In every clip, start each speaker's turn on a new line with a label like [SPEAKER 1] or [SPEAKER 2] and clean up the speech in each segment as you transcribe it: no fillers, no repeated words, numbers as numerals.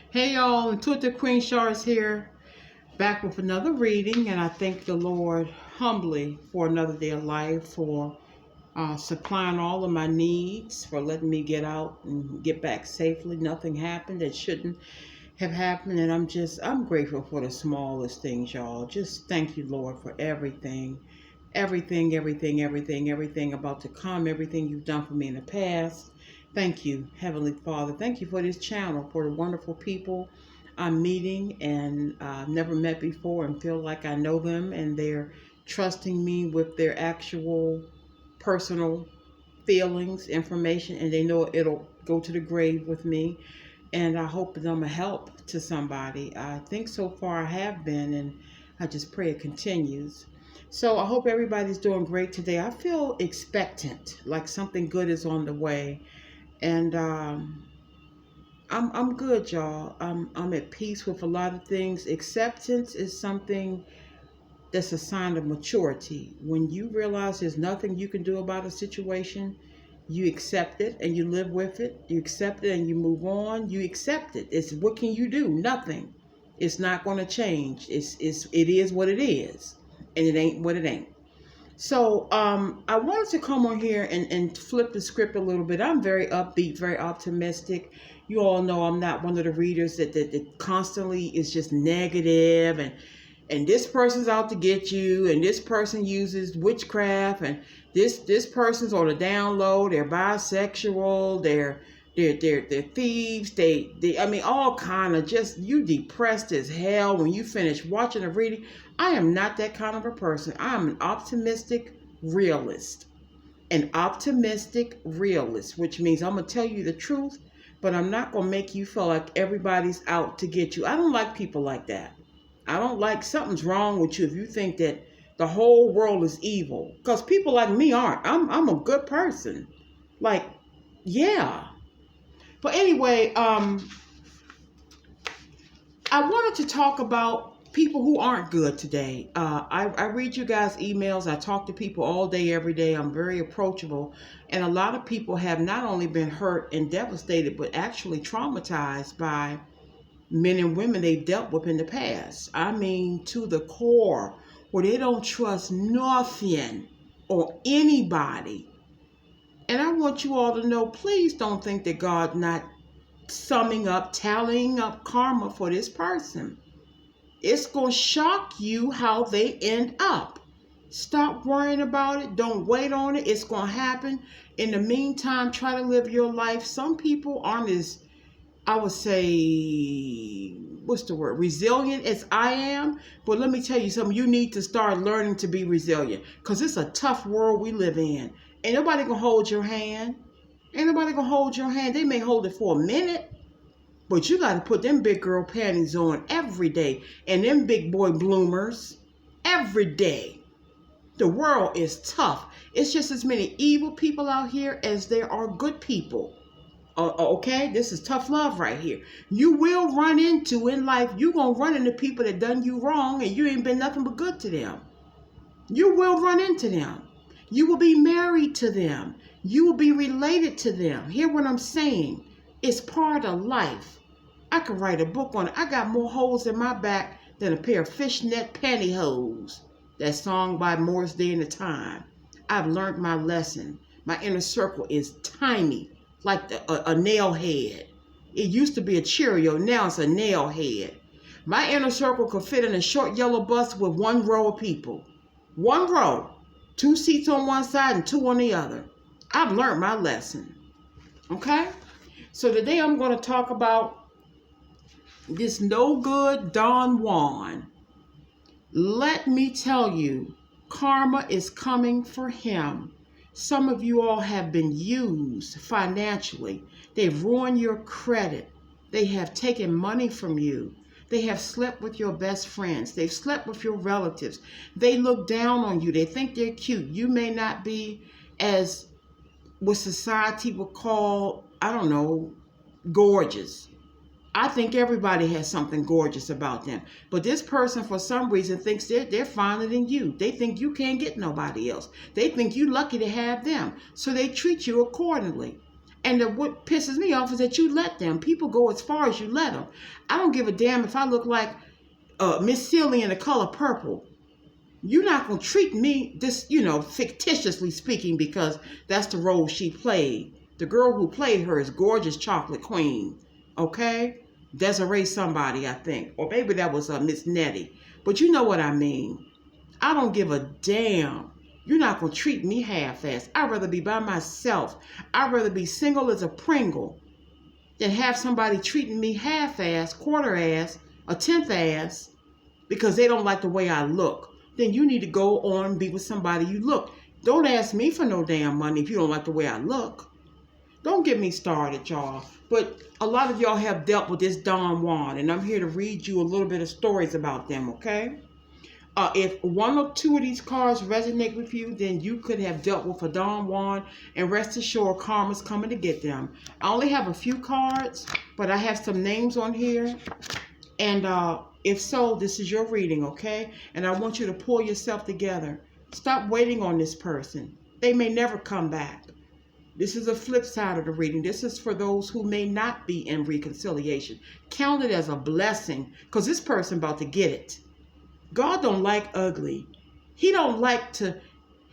[SPEAKER 1] Hey y'all, Intuitive Queen Shars here, back with another reading, and I thank the Lord humbly for another day of life, for supplying all of my needs, for letting me get out and get back safely. Nothing happened that shouldn't have happened, and I'm grateful for the smallest things, y'all. Just thank you, Lord, for everything. Everything about to come, everything you've done for me in the past. Thank you, Heavenly Father. Thank you for this channel, for the wonderful people I'm meeting and never met before and feel like I know them, and they're trusting me with their actual personal feelings, information, and they know it'll go to the grave with me. And I hope that I'm a help to somebody. I think so far I have been, and I just pray it continues. So I hope everybody's doing great today. I feel expectant, like something good is on the way, and I'm good, y'all. I'm at peace with a lot of things. Acceptance is something that's a sign of maturity. When you realize there's nothing you can do about a situation, you accept it and you live with it. You accept it and you move on. You accept it. It's what can you do? Nothing. It's not going to change. It is what it is, and it ain't what it ain't. So I wanted to come on here and flip the script a little bit. I'm very upbeat, very optimistic. You all know I'm not one of the readers that constantly is just negative and this person's out to get you, and this person uses witchcraft, and this person's on a down low, they're bisexual, they're thieves, they I mean all kind of just you depressed as hell when you finish watching a reading. I am not that kind of a person. I am an optimistic realist. An optimistic realist, which means I'm gonna tell you the truth, but I'm not gonna make you feel like everybody's out to get you. I don't like people like that. I don't like something's wrong with you if you think that the whole world is evil. Because people like me aren't. I'm a good person. Like, yeah. But anyway, I wanted to talk about people who aren't good today. I read you guys' emails. I talk to people all day, every day. I'm very approachable. And a lot of people have not only been hurt and devastated, but actually traumatized by men and women they've dealt with in the past. I mean, to the core, where they don't trust nothing or anybody. And I want you all to know, please don't think that God's not tallying up karma for this person. It's going to shock you how they end up. Stop worrying about it. Don't wait on it. It's going to happen. In the meantime, try to live your life. Some people aren't as, I would say, what's the word, resilient as I am. But let me tell you something. You need to start learning to be resilient, because it's a tough world we live in. Ain't nobody going to hold your hand. Ain't nobody going to hold your hand. They may hold it for a minute, but you got to put them big girl panties on every day and them big boy bloomers every day. The world is tough. It's just as many evil people out here as there are good people. Okay, this is tough love right here. You will run into in life, you're going to run into people that done you wrong and you ain't been nothing but good to them. You will run into them. You will be married to them. You will be related to them. Hear what I'm saying? It's part of life. I could write a book on it. I got more holes in my back than a pair of fishnet pantyhose. That song by Morris Day and the Time. I've learned my lesson. My inner circle is tiny, like a nail head. It used to be a Cheerio, now it's a nail head. My inner circle could fit in a short yellow bus with one row of people. One row. 2 seats on one side and 2 on the other. I've learned my lesson. Okay? So today I'm going to talk about this no good Don Juan. Let me tell you, karma is coming for him. Some of you all have been used financially. They've ruined your credit. They have taken money from you. They have slept with your best friends. They've slept with your relatives. They look down on you. They think they're cute. You may not be as what society would call, I don't know, gorgeous. I think everybody has something gorgeous about them. But this person, for some reason, thinks they're finer than you. They think you can't get nobody else. They think you're lucky to have them. So they treat you accordingly. And what pisses me off is that you let them. People go as far as you let them. I don't give a damn if I look like Miss Celia in the color purple. You're not going to treat me this, fictitiously speaking, because that's the role she played. The girl who played her is gorgeous chocolate queen. Okay? Desiree somebody, I think. Or maybe that was Miss Nettie. But you know what I mean. I don't give a damn. You're not going to treat me half-assed. I'd rather be by myself. I'd rather be single as a Pringle than have somebody treating me half-assed, quarter-assed, a tenth-ass because they don't like the way I look. Then you need to go on and be with somebody you look. Don't ask me for no damn money if you don't like the way I look. Don't get me started, y'all. But a lot of y'all have dealt with this Don Juan, and I'm here to read you a little bit of stories about them, okay? If one or two of these cards resonate with you, then you could have dealt with a Don Juan, and rest assured karma's coming to get them. I only have a few cards, but I have some names on here. And if so, this is your reading, okay? And I want you to pull yourself together. Stop waiting on this person. They may never come back. This is a flip side of the reading. This is for those who may not be in reconciliation. Count it as a blessing, because this person about to get it. God don't like ugly. He don't like to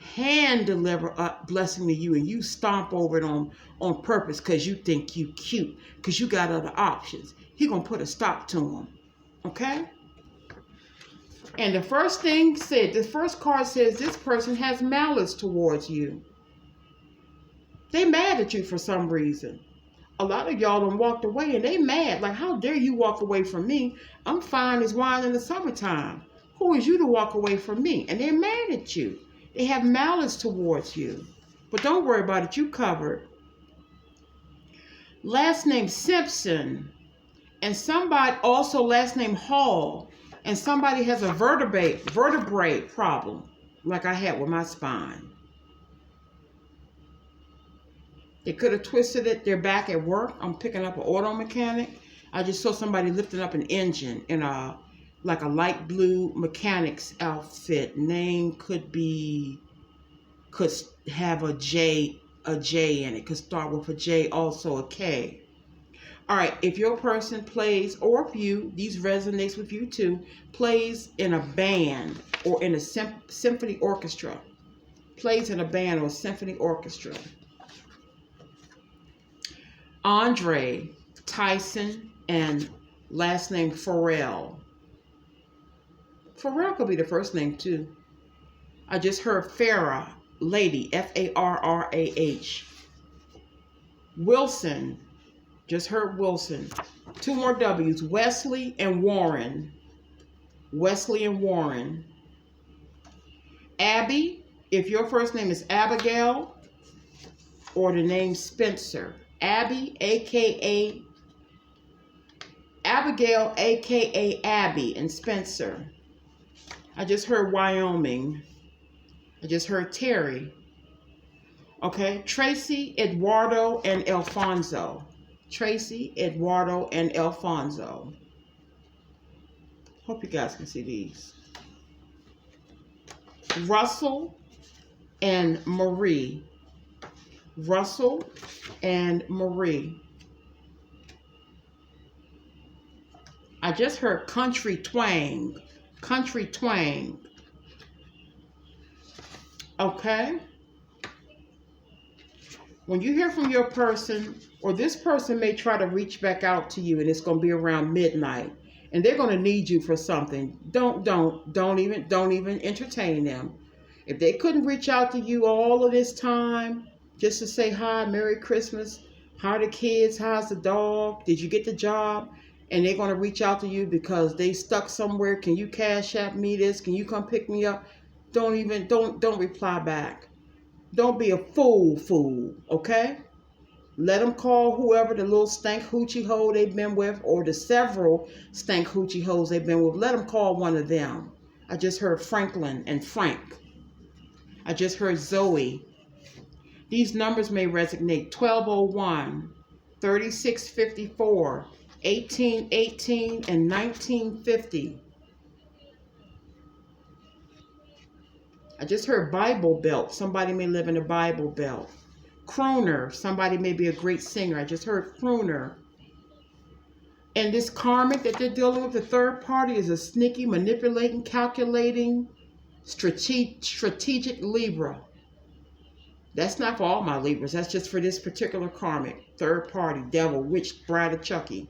[SPEAKER 1] hand deliver a blessing to you and you stomp over it on purpose because you think you cute, because you got other options. He gonna put a stop to them. Okay? And the first card says this person has malice towards you. They mad at you for some reason. A lot of y'all done walked away and they mad. Like, how dare you walk away from me? I'm fine as wine in the summertime. Who is you to walk away from me? And they're mad at you. They have malice towards you. But don't worry about it. You covered. Last name Simpson. And somebody also last name Hall. And somebody has a vertebrae problem. Like I had with my spine. They could have twisted it. They're back at work. I'm picking up an auto mechanic. I just saw somebody lifting up an engine in like a light blue mechanic's outfit. Name could have a J in it. Could start with a J, also a K. All right, if your person plays, or if these resonates with you too, plays in a band or in a symphony orchestra. Plays in a band or a symphony orchestra. Andre, Tyson, and last name Farrell. Farrell could be the first name too. I just heard Farrah, lady, Farrah. Wilson, just heard Wilson. Two more W's, Wesley and Warren. Wesley and Warren. Abby, if your first name is Abigail, or the name Spencer. Abby, a.k.a. Abigail, a.k.a. Abby, and Spencer. I just heard Wyoming. I just heard Terry. Okay, Tracy, Eduardo, and Alfonso. Tracy, Eduardo, and Alfonso. Hope you guys can see these. Russell and Marie. Russell and Marie. I just heard country twang. Country twang. Okay? When you hear from your person, or this person may try to reach back out to you, and it's going to be around midnight, and they're going to need you for something. Don't even entertain them. If they couldn't reach out to you all of this time, just to say hi, Merry Christmas, how are the kids, how's the dog, did you get the job? And they're going to reach out to you because they stuck somewhere. Can you cash app me this? Can you come pick me up? Don't reply back. Don't be a fool, okay? Let them call whoever the little stank hoochie hole they've been with, or the several stank hoochie holes they've been with. Let them call one of them. I just heard Franklin and Frank. I just heard Zoe. These numbers may resonate. 1201, 3654, 1818, and 1950. I just heard Bible Belt. Somebody may live in a Bible Belt. Crooner. Somebody may be a great singer. I just heard crooner. And this karmic that they're dealing with, the third party, is a sneaky, manipulating, calculating, strategic Libra. That's not for all my Libras. That's just for this particular karmic. Third party, devil, witch, bride of Chucky.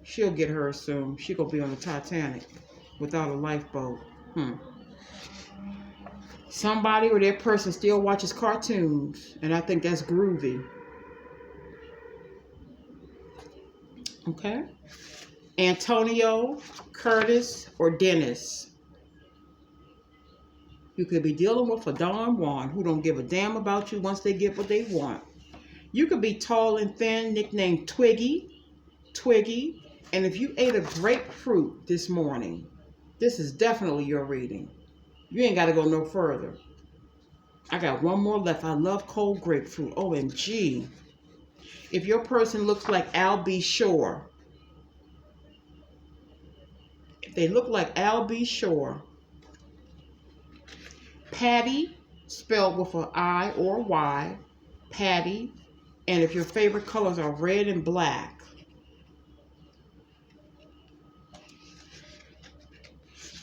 [SPEAKER 1] She'll get hers soon. She'll go be on the Titanic without a lifeboat. Somebody or that person still watches cartoons, and I think that's groovy. Okay? Antonio, Curtis, or Dennis. You could be dealing with a Don Juan who don't give a damn about you once they get what they want. You could be tall and thin, nicknamed Twiggy. And if you ate a grapefruit this morning, this is definitely your reading. You ain't got to go no further. I got one more left. I love cold grapefruit. OMG. If your person looks like Al B. Shore, if they look like Al B. Shore, Patty, spelled with an I or Y, Patty, and if your favorite colors are red and black.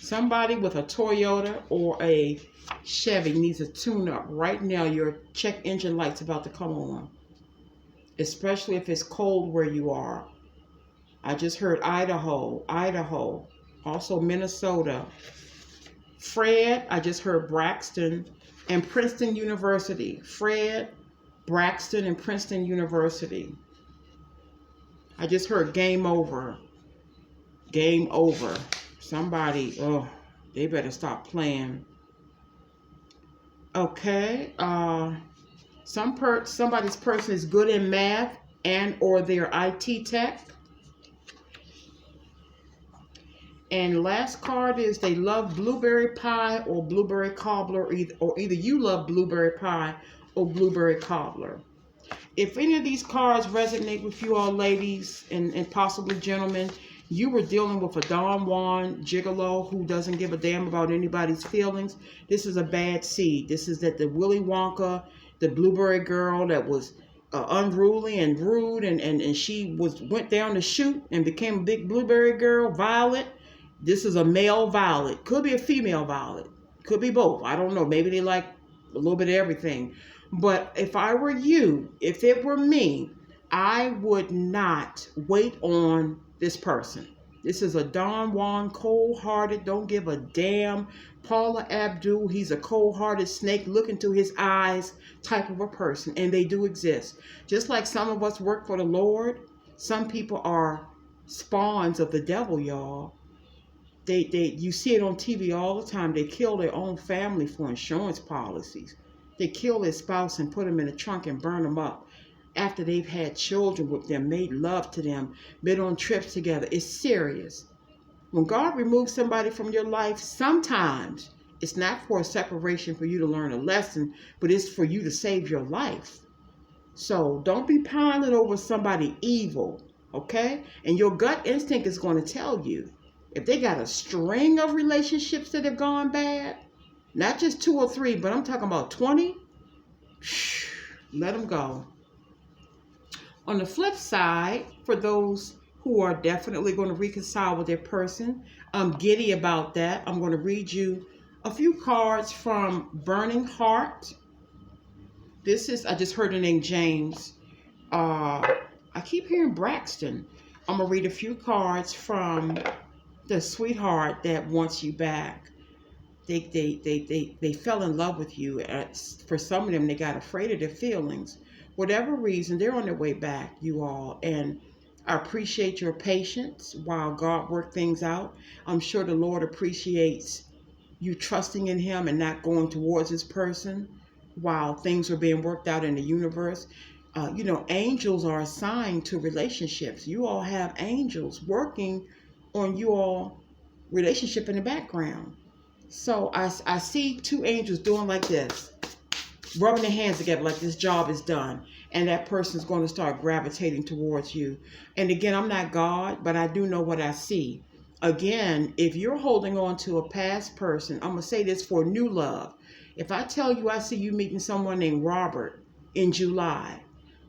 [SPEAKER 1] Somebody with a Toyota or a Chevy needs a tune-up. Right now, your check engine light's about to come on, especially if it's cold where you are. I just heard Idaho, also Minnesota. Fred, I just heard Braxton, and Princeton University. Fred, Braxton, and Princeton University. I just heard game over. Game over. Somebody, they better stop playing. Okay, somebody's person is good in math and or their IT tech. And last card is they love blueberry pie or blueberry cobbler, or either you love blueberry pie or blueberry cobbler. If any of these cards resonate with you all ladies and possibly gentlemen, you were dealing with a Don Juan gigolo who doesn't give a damn about anybody's feelings. This is a bad seed. This is that the Willy Wonka, the blueberry girl that was unruly and rude, and she went down the chute and became a big blueberry girl, Violet. This is a male Violet. Could be a female Violet. Could be both. I don't know. Maybe they like a little bit of everything. But if I were you, if it were me, I would not wait on this person. This is a Don Juan, cold-hearted, don't give a damn. Paula Abdul, he's a cold-hearted snake, look into his eyes type of a person. And they do exist. Just like some of us work for the Lord, some people are spawns of the devil, y'all. You see it on TV all the time. They kill their own family for insurance policies. They kill their spouse and put them in a trunk and burn them up after they've had children with them, made love to them, been on trips together. It's serious. When God removes somebody from your life, sometimes it's not for a separation for you to learn a lesson, but it's for you to save your life. So don't be piling over somebody evil, okay? And your gut instinct is going to tell you. If they got a string of relationships that have gone bad, not just 2 or 3, but I'm talking about 20, let them go. On the flip side, for those who are definitely going to reconcile with their person, I'm giddy about that. I'm going to read you a few cards from Burning Heart. This is, I just heard the name James. I keep hearing Braxton. I'm going to read a few cards from the sweetheart that wants you back. They fell in love with you. For some of them, they got afraid of their feelings. Whatever reason, they're on their way back, you all. And I appreciate your patience while God worked things out. I'm sure the Lord appreciates you trusting in him and not going towards this person while things are being worked out in the universe. Angels are assigned to relationships. You all have angels working on you all relationship in the background. So I see 2 angels doing like this, rubbing their hands together like this job is done. And that person's going to start gravitating towards you. And again, I'm not God, but I do know what I see. Again, if you're holding on to a past person, I'm going to say this for new love. If I tell you I see you meeting someone named Robert, in July,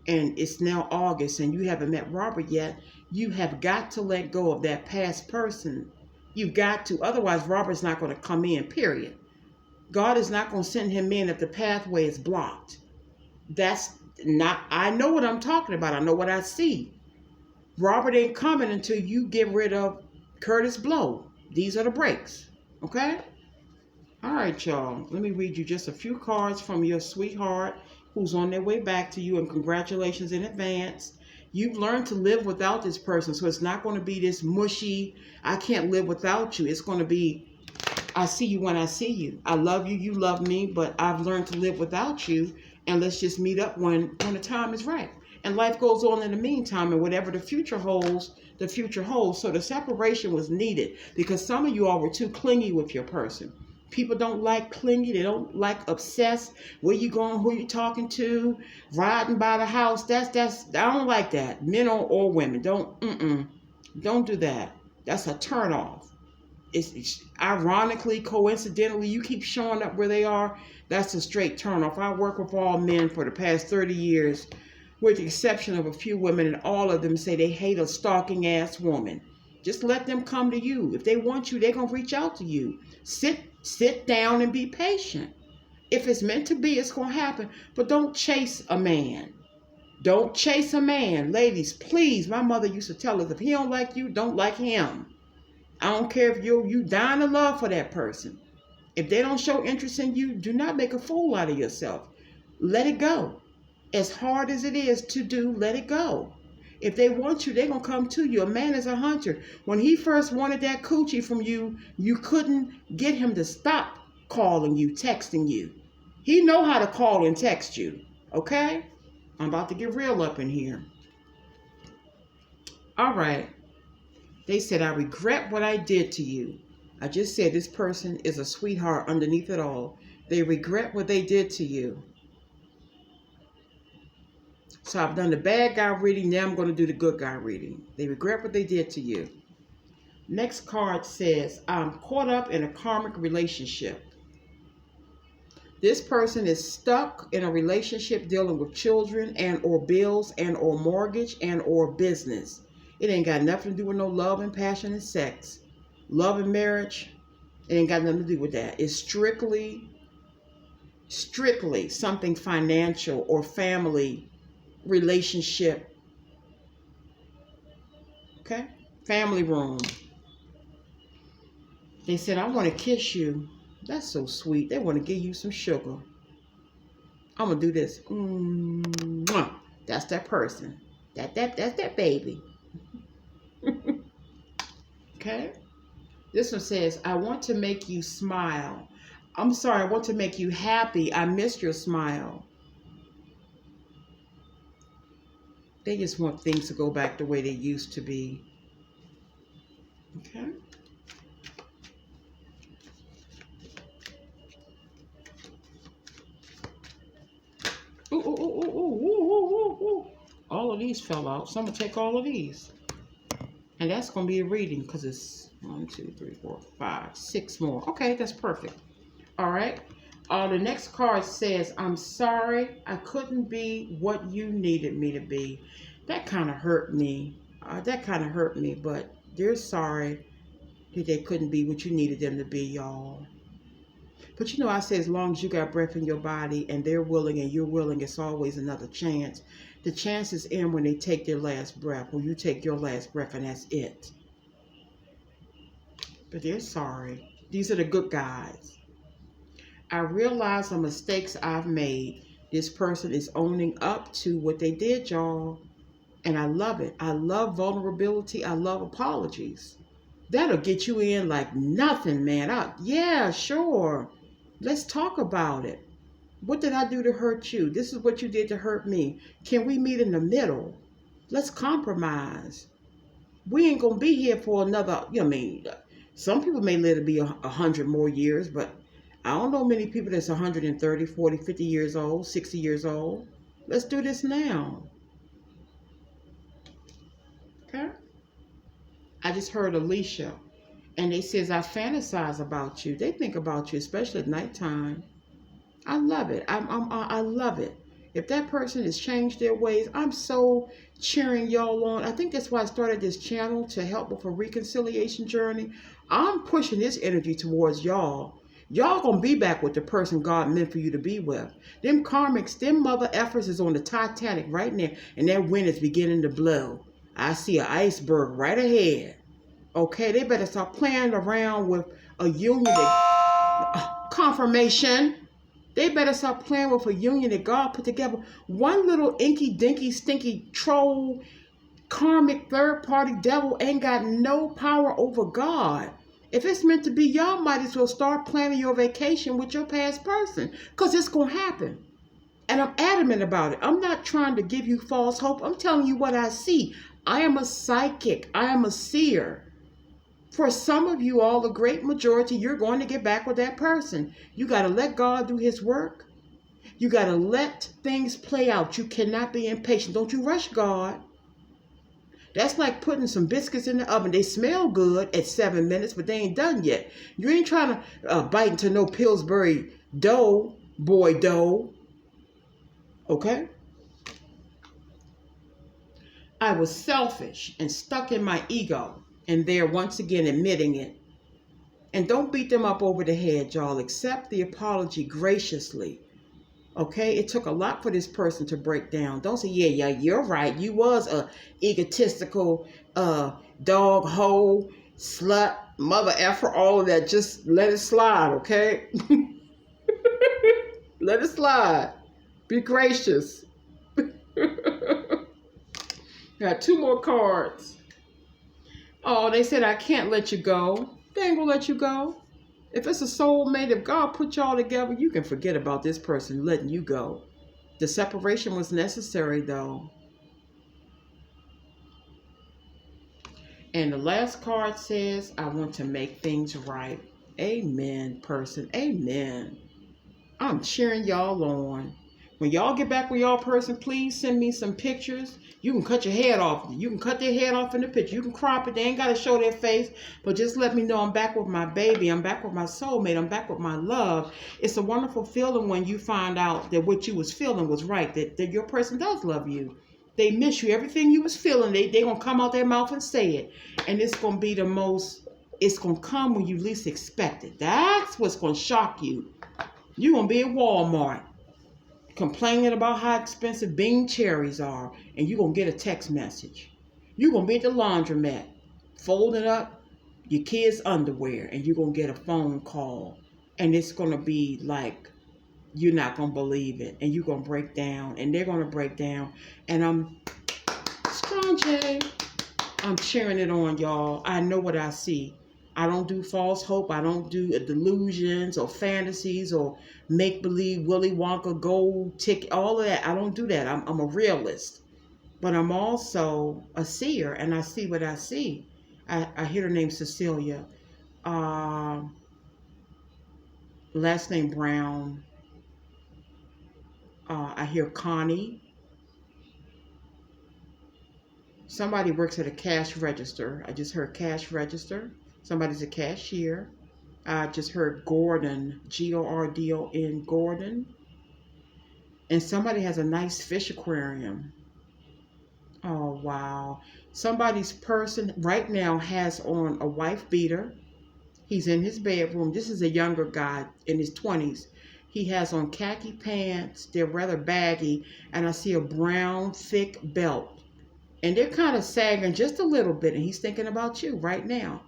[SPEAKER 1] and it's now August, and you haven't met Robert yet, you have got to let go of that past person. You've got to. Otherwise, Robert's not going to come in, period. God is not going to send him in if the pathway is blocked. That's not, I know what I'm talking about. I know what I see. Robert ain't coming until you get rid of Curtis Blow. These are the breaks. Okay? All right, y'all. Let me read you just a few cards from your sweetheart who's on their way back to you, and congratulations in advance. You've learned to live without this person, so it's not going to be this mushy, I can't live without you. It's going to be, I see you when I see you. I love you, you love me, but I've learned to live without you, and let's just meet up when the time is right. And life goes on in the meantime, and whatever the future holds, the future holds. So the separation was needed because some of you all were too clingy with your person. People don't like clingy. They don't like obsessed. Where you going? Who you talking to? Riding by the house. That's. I don't like that. Men or women. Don't do that. That's a turn off. It's ironically, coincidentally, you keep showing up where they are. That's a straight turn off. I work with all men for the past 30 years, with the exception of a few women, and all of them say they hate a stalking ass woman. Just let them come to you. If they want you, they're going to reach out to you. Sit down and be patient. If it's meant to be, it's going to happen. But don't chase a man. Don't chase a man. Ladies, please, my mother used to tell us, if he don't like you, don't like him. I don't care if you dying of love for that person. If they don't show interest in you, do not make a fool out of yourself. Let it go. As hard as it is to do, let it go. If they want you, they're going to come to you. A man is a hunter. When he first wanted that coochie from you, you couldn't get him to stop calling you, texting you. He know how to call and text you. Okay? I'm about to get real up in here. All right. They said, I regret what I did to you. I just said this person is a sweetheart underneath it all. They regret what they did to you. So I've done the bad guy reading. Now I'm going to do the good guy reading. They regret what they did to you. Next card says, I'm caught up in a karmic relationship. This person is stuck in a relationship dealing with children and or bills and or mortgage and or business. It ain't got nothing to do with no love and passion and sex. Love and marriage, it ain't got nothing to do with that. It's strictly something financial or family relationship. Okay? Family room. They said, I want to kiss you. That's so sweet. They want to give you some sugar. I'm going to do this. That's that person. That's that baby. Okay? This one says, I want to make you smile. I'm sorry, I want to make you happy. I missed your smile. They just want things to go back the way they used to be. Okay? Ooh. All of these fell out. So I'm going to take all of these. And that's going to be a reading because it's 1, 2, 3, 4, 5, 6 more. Okay, that's perfect. All right. The next card says, I'm sorry I couldn't be what you needed me to be. That kind of hurt me. But they're sorry that they couldn't be what you needed them to be, y'all. But you know, I say as long as you got breath in your body and they're willing and you're willing, it's always another chance. The chances end when they take their last breath, when you take your last breath, and that's it. But they're sorry. These are the good guys. I realize the mistakes I've made. This person is owning up to what they did, y'all. And I love it. I love vulnerability. I love apologies. That'll get you in like nothing, man. Yeah, sure. Let's talk about it. What did I do to hurt you? This is what you did to hurt me. Can we meet in the middle? Let's compromise. We ain't going to be here for another, some people may live to be 100 more years, but I don't know many people that's 130, 40, 50 years old, 60 years old. Let's do this now. Okay? I just heard Alicia, and they says, I fantasize about you. They think about you, especially at nighttime. I love it. I love it. If that person has changed their ways, I'm so cheering y'all on. I think that's why I started this channel, to help with a reconciliation journey. I'm pushing this energy towards y'all. Y'all gonna be back with the person God meant for you to be with. Them karmics, them mother effers is on the Titanic right now, and that wind is beginning to blow. I see an iceberg right ahead. Okay, they better stop playing around with a union confirmation. They better stop playing with a union that God put together. One little inky dinky stinky troll karmic third party devil ain't got no power over God. If it's meant to be, y'all might as well start planning your vacation with your past person, because it's going to happen. And I'm adamant about it. I'm not trying to give you false hope. I'm telling you what I see. I am a psychic. I am a seer. For some of you all, the great majority, you're going to get back with that person. You got to let God do his work. You got to let things play out. You cannot be impatient. Don't you rush God. That's like putting some biscuits in the oven. They smell good at 7 minutes, but they ain't done yet. You ain't trying to bite into no Pillsbury dough, boy dough. Okay? I was selfish and stuck in my ego. And they're once again admitting it. And don't beat them up over the head, y'all. Accept the apology graciously. Okay? It took a lot for this person to break down. Don't say, yeah, you're right. You was a egotistical dog, hoe, slut, mother effer, all of that. Just let it slide, okay? Let it slide. Be gracious. Got 2 more cards. Oh, they said, I can't let you go. They ain't gonna let you go. If it's a soulmate, if God put y'all together, you can forget about this person letting you go. The separation was necessary, though. And the last card says, I want to make things right. Amen, person. Amen. I'm cheering y'all on. When y'all get back with y'all person, please send me some pictures. You can cut your head off. You can cut their head off in the picture. You can crop it. They ain't got to show their face. But just let me know I'm back with my baby. I'm back with my soulmate. I'm back with my love. It's a wonderful feeling when you find out that what you was feeling was right. That your person does love you. They miss you. Everything you was feeling, they going to come out their mouth and say it. And it's going to be the most, it's going to come when you least expect it. That's what's going to shock you. You're going to be at Walmart complaining about how expensive Bing cherries are, and you're going to get a text message. You're going to be at the laundromat folding up your kids' underwear, and you're going to get a phone call, and it's going to be like, you're not going to believe it, and you're going to break down, and they're going to break down, and I'm strong, Jay. I'm cheering it on, y'all. I know what I see. I don't do false hope. I don't do delusions or fantasies or make-believe, Willy Wonka, gold ticket, all of that. I don't do that. I'm a realist. But I'm also a seer, and I see what I see. I hear her name Cecilia. Last name Brown. I hear Connie. Somebody works at a cash register. I just heard cash register. Somebody's a cashier. I just heard Gordon, Gordon, Gordon. And somebody has a nice fish aquarium. Oh, wow. Somebody's person right now has on a wife beater. He's in his bedroom. This is a younger guy in his 20s. He has on khaki pants. They're rather baggy. And I see a brown, thick belt. And they're kind of sagging just a little bit. And he's thinking about you right now.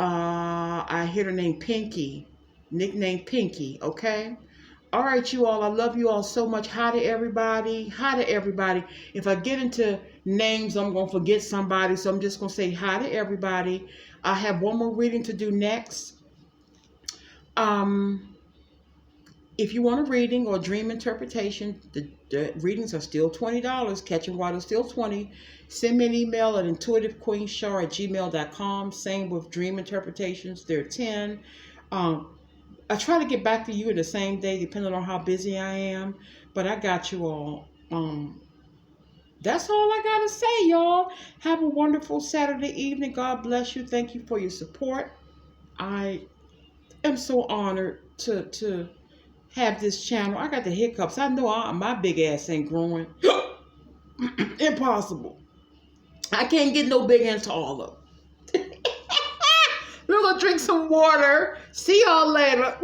[SPEAKER 1] I hear the name Pinky, nickname Pinky, okay? All right, you all, I love you all so much. Hi to everybody. Hi to everybody. If I get into names, I'm going to forget somebody, so I'm just going to say hi to everybody. I have one more reading to do next. If you want a reading or dream interpretation, the readings are still $20. Catching Water still $20. Send me an email at intuitivequeenshaw@gmail.com. Same with dream interpretations. They're $10. I try to get back to you in the same day, depending on how busy I am. But I got you all. That's all I got to say, y'all. Have a wonderful Saturday evening. God bless you. Thank you for your support. I am so honored to have this channel. I got the hiccups. I know my big ass ain't growing. Impossible. I can't get no bigger and taller. We're gonna drink some water. See y'all later.